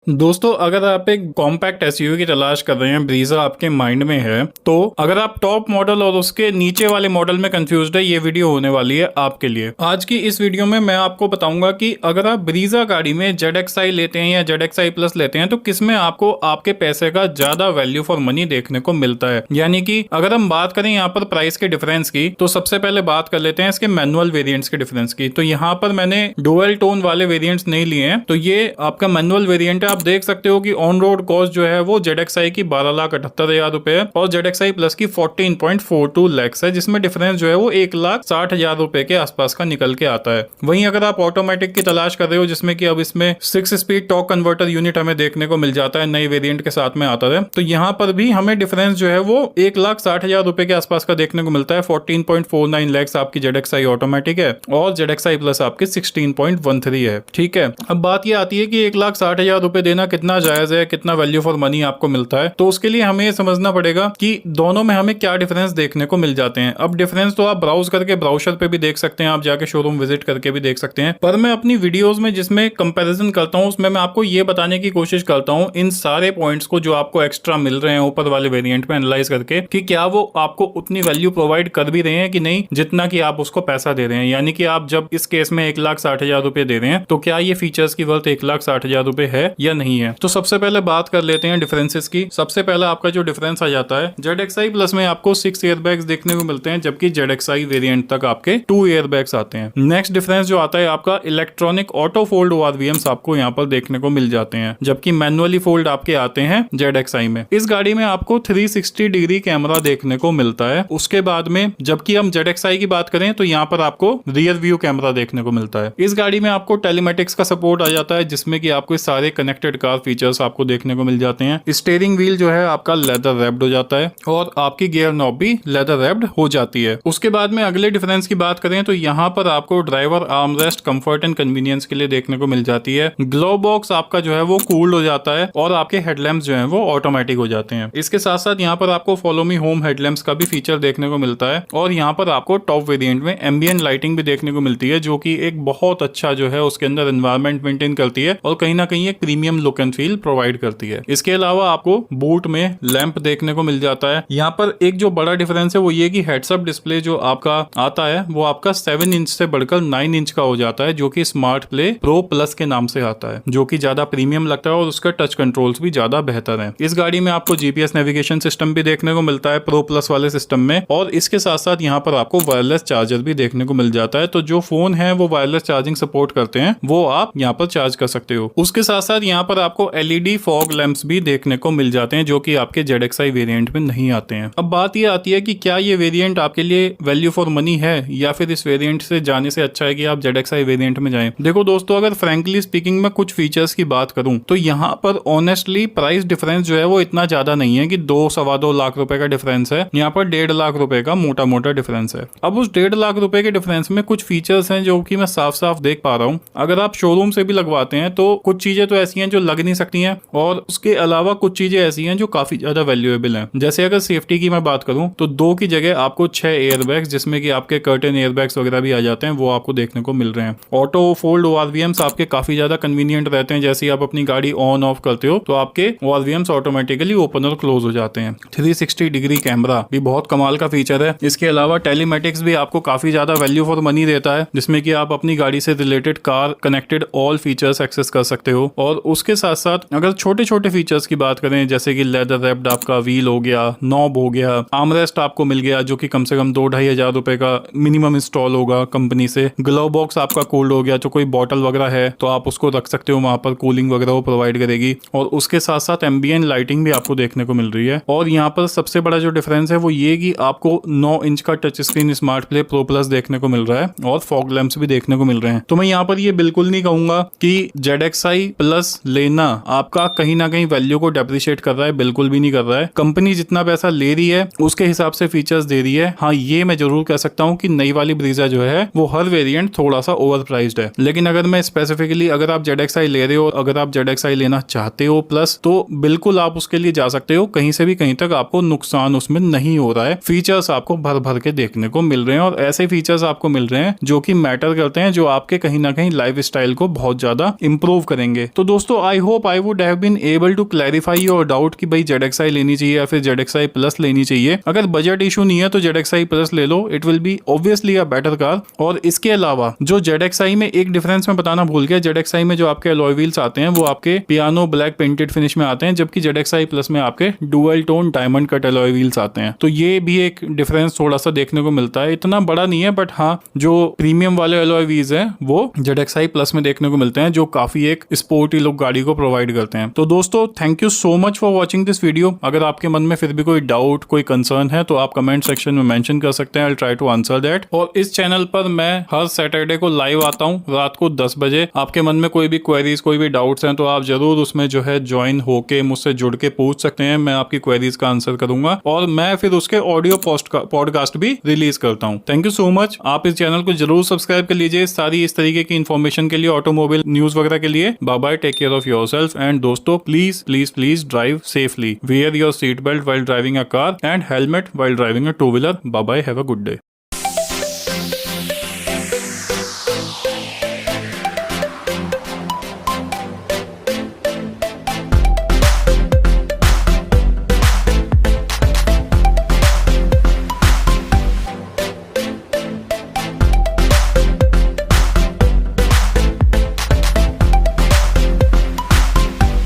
दोस्तों, अगर आप एक कॉम्पैक्ट एसयूवी की तलाश कर रहे हैं, ब्रीजा आपके माइंड में है, तो अगर आप टॉप मॉडल और उसके नीचे वाले मॉडल में कंफ्यूज्ड है, ये वीडियो होने वाली है आपके लिए। आज की इस वीडियो में मैं आपको बताऊंगा कि अगर आप ब्रीजा गाड़ी में ZXi लेते हैं या ZXi प्लस लेते हैं तो किसमें आपको आपके पैसे का ज्यादा वैल्यू फॉर मनी देखने को मिलता है। यानी कि अगर हम बात करें यहाँ पर प्राइस के डिफरेंस की, तो सबसे पहले बात कर लेते हैं इसके मैनुअल वेरिएंट्स के डिफरेंस की। तो यहाँ पर मैंने डुअल टोन वाले वेरिएंट्स नहीं लिए हैं, तो ये आपका मैनुअल वेरिएंट है। आप देख सकते हो कि ऑन रोड कॉस्ट जो है वो ZXi की 12,78,000 रुपए है और ZXi प्लस की 14.42 लाख है, जिसमें डिफरेंस जो है वो 1,60,000 रुपए के आसपास का निकल के आता है। वहीं अगर आप ऑटोमेटिक की तलाश कर रहे हो, जिसमें कि अब इसमें 6 स्पीड टॉर्क कन्वर्टर यूनिट हमें देखने को मिल जाता है, नई वेरिएंट के साथ में आता है, तो यहाँ पर भी हमें डिफरेंस जो है वो 1,60,000 रुपए के आसपास का देखने को मिलता है। 14.49 लाख आपकी ZXi ऑटोमेटिक है और ZXi प्लस आपकी 16.13 है। ठीक है, अब बात ये आती है कि 1,60,000 रुपए देना कितना जायज है, कितना वैल्यू फॉर मनी आपको मिलता है। तो उसके लिए हमें ये समझना पड़ेगा कि दोनों में हमें क्या डिफरेंस देखने को मिल जाते हैं। अब डिफरेंस तो आप ब्राउज करके ब्राउजर पे भी देख सकते हैं, आप जाके शोरूम विजिट करके भी देख सकते हैं, पर मैं अपनी वीडियोस में जिसमें कंपैरिजन करता हूं उसमें मैं आपको ये बताने की कोशिश करता हूं इन सारे पॉइंट्स को जो आपको एक्स्ट्रा मिल रहे हैं ऊपर वाले वेरिएंट में एनालाइज करके, कि क्या वो आपको उतनी वैल्यू प्रोवाइड कर भी रहे हैं कि नहीं जितना कि आप उसको पैसा दे रहे हैं। यानी कि आप जब इस केस में 1,60,000 रुपए दे रहे हैं तो क्या ये फीचर्स की वर्थ 1,60,000 रुपए है या नहीं है। तो सबसे पहले बात कर लेते हैं डिफरेंसेस की। सबसे पहला आपका जो डिफरेंस आ जाता है, ZXi प्लस में आपको 6 एयरबैग्स देखने को मिलते हैं, जबकि ZXi वेरिएंट तक आपके 2 एयरबैग्स आते हैं। नेक्स्ट डिफरेंस जो आता है आपका, इलेक्ट्रॉनिक ऑटो फोल्ड ORVMs आपको यहाँ पर देखने को मिल जाते हैं, जबकि मैनुअली फोल्ड आपके आते हैं ZXi में। इस गाड़ी में आपको 360 डिग्री कैमरा देखने को मिलता है। उसके बाद में जबकि हम ZXi की बात करें तो यहाँ पर आपको रियर व्यू कैमरा देखने को मिलता है। इस गाड़ी में आपको टेलीमेटिक्स का सपोर्ट आ जाता है, जिसमें कि आपको सारे कनेक्टेड कार फीचर्स आपको देखने को मिल जाते हैं। स्टीयरिंग व्हील जो है आपका लेदर रैप्ड हो जाता है और आपकी गियर नॉब भी लेदर रैप्ड हो जाती है। उसके बाद में अगले डिफरेंस की बात करें तो यहाँ पर आपको driver armrest comfort and convenience के लिए देखने को मिल जाती है। ग्लो बॉक्स आपका जो है वो कूल्ड हो जाता है और आपके हेडलैम्प्स जो है वो ऑटोमेटिक हो जाते हैं। इसके साथ साथ यहाँ पर आपको फॉलो मी होम हेडलैम्प्स का भी फीचर देखने को मिलता है और यहाँ पर आपको टॉप वेरिएंट में एम्बिएंट लाइटिंग भी देखने को मिलती है, जो कि एक बहुत अच्छा जो है उसके अंदर एनवायरनमेंट मेंटेन करती है और कहीं ना कहीं एक premium look and feel provide करती है। इसके अलावा आपको बूट में लैंप देखने को मिल जाता है। यहाँ पर एक जो बड़ा डिफरेंस है वो ये कि हेड्सअप डिस्प्ले जो आपका आता है वो आपका 7 इंच से बढ़कर 9 इंच का हो जाता है, जो कि स्मार्ट प्ले प्रो प्लस के नाम से आता है, जो कि ज्यादा प्रीमियम लगता है और उसका टच कंट्रोल्स भी ज्यादा बेहतर है। इस गाड़ी में आपको GPS नेविगेशन सिस्टम भी देखने को मिलता है प्रो प्लस वाले सिस्टम में, और इसके साथ साथ यहाँ पर आपको वायरलेस चार्जर भी देखने को मिल जाता है। तो जो फोन है वो वायरलेस चार्जिंग सपोर्ट करते हैं वो आप यहाँ पर चार्ज कर सकते हो। उसके साथ साथ यहाँ पर आपको LED फॉग लैंप्स भी देखने को मिल जाते हैं, जो कि आपके ZXi वेरिएंट में नहीं आते हैं। अब बात ये आती है कि क्या ये वेरिएंट आपके लिए वैल्यू फॉर मनी है या फिर इस वेरिएंट से जाने से अच्छा है कि आप ZXi वेरिएंट में जाएं। देखो दोस्तों, अगर फ्रैंकली स्पीकिंग में कुछ फीचर्स की बात करूं तो यहाँ पर ऑनेस्टली प्राइस डिफरेंस जो है वो इतना ज्यादा नहीं है कि 2-2.25 लाख रुपए का डिफरेंस है। यहाँ पर 1.5 लाख रुपए का मोटा मोटा डिफरेंस है। अब उस 1.5 लाख रुपए के डिफरेंस में कुछ फीचर्स हैं जो कि मैं साफ साफ देख पा रहा हूँ। अगर आप शोरूम से भी लगवाते हैं तो कुछ चीजें तो ऐसी हैं जो लग नहीं सकती हैं, और उसके अलावा कुछ चीजें ऐसी हैं जो काफी ज्यादा वैल्यूएबल हैं। जैसे अगर सेफ्टी की मैं बात करूं तो 2 की जगह आपको 6 एयरबैग्स, जिसमें कि आपके कर्टन एयरबैग्स वगैरह भी आ जाते हैं, वो आपको देखने को मिल रहे हैं। ऑटो फोल्ड ORVMs आपके काफी ज्यादा कन्वीनियंट रहते हैं। जैसे आप अपनी गाड़ी ऑन ऑफ करते हो तो आपके ORVMs ऑटोमेटिकली ओपन और क्लोज हो जाते हैं। 360 डिग्री कैमरा भी बहुत कमाल का फीचर है। इसके अलावा टेलीमेटिक्स भी आपको काफी ज्यादा वैल्यू फॉर मनी देता है, जिसमें कि आप अपनी गाड़ी से related car connected all features access कर सकते हो। और उसके साथ साथ अगर छोटे छोटे फीचर्स की बात करें, जैसे कि लेदर रैप्ड आपका व्हील हो गया, नॉब हो गया, आर्मरेस्ट आपको मिल गया, जो कि कम से कम 2-2.5 हजार रुपए का मिनिमम इंस्टॉल होगा कंपनी से। ग्लव बॉक्स आपका कूल्ड हो गया, जो कोई बॉटल वगैरह है तो आप उसको रख सकते हो, वहां पर कूलिंग वगैरह वो प्रोवाइड करेगी। और उसके साथ साथ एम्बिएंट लाइटिंग भी आपको देखने को मिल रही है। और यहाँ पर सबसे बड़ा जो डिफरेंस है वो ये कि आपको 9 इंच का touch screen smart play pro plus देखने को मिल रहा है और फॉग लैंप्स भी देखने को मिल रहे हैं। तो मैं यहाँ पर ये बिल्कुल नहीं कहूंगा कि ZXi प्लस लेना आपका कहीं ना कहीं वैल्यू को डेप्रिशिएट कर रहा है, बिल्कुल भी नहीं कर रहा है। कंपनी जितना पैसा ले रही है उसके हिसाब से फीचर्स दे रही है। हाँ, ये मैं जरूर कह सकता हूँ कि नई वाली ब्रीजा जो है वो हर वेरिएंट थोड़ा सा ओवर प्राइस्ड है। लेकिन अगर मैं स्पेसिफिकली अगर आप ZXi ले रहे हो, अगर आप ZXi लेना चाहते हो प्लस, तो बिल्कुल आप उसके लिए जा सकते हो। कहीं से भी कहीं तक आपको नुकसान उसमें नहीं हो रहा है। फीचर्स आपको भर भर के देखने को मिल रहे हैं और ऐसे फीचर्स आपको मिल रहे हैं जो कि मैटर करते हैं, जो आपके कहीं ना कहीं लाइफ स्टाइल को बहुत ज्यादा इंप्रूव करेंगे। तो दोस्तों, दोस्तों I hope I would have been able to clarify your doubt कि भाई ZXi लेनी चाहिए या फिर ZXi प्लस लेनी चाहिए। अगर बजट इशू नहीं है तो ZXi प्लस ले लो, it will be obviously a better car. और इसके अलावा जो ZXi में एक डिफरेंस मैं बताना भूल गया, ZXi में जो आपके अलॉय व्हील्स आते हैं वो आपके पियानो ब्लैक पेंटेड फिनिश में आते हैं, जबकि ZXi प्लस में आपके dual tone diamond cut alloy wheels आते हैं। तो ये भी एक डिफरेंस थोड़ा सा देखने को मिलता है, इतना बड़ा नहीं है बट हाँ जो प्रीमियम वाले अलॉय व्हील्स हैं वो ZXi प्लस में देखने को मिलते हैं, जो काफी एक स्पोर्टी लुक गाड़ी को प्रोवाइड करते हैं। तो दोस्तों thank you so much for watching this video. अगर आपके मन में फिर भी कोई डाउट कोई कंसर्न है तो आप कमेंट सेक्शन में मेंशन कर सकते हैं, I will try to answer that. और इस चैनल पर मैं हर सैटरडे को लाइव आता हूँ रात को 10 बजे। आपके मन में कोई भी क्वेरीज कोई भी डाउट्स हैं तो आप जरूर उसमें जो है ज्वाइन होके मुझसे जुड़ के पूछ सकते हैं, मैं आपकी क्वेरीज का आंसर करूंगा और मैं फिर उसके ऑडियो पॉडकास्ट भी रिलीज करता हूँ। Thank you so much. आप इस चैनल को जरूर सब्सक्राइब कर लीजिए सारी इस तरीके की इन्फॉर्मेशन के लिए, ऑटोमोबाइल न्यूज वगैरह के लिए। Bye bye, take care of yourself and दोस्तों please please please drive safely, wear your seat belt while driving a car and helmet while driving a two-wheeler. Bye bye, have a good day.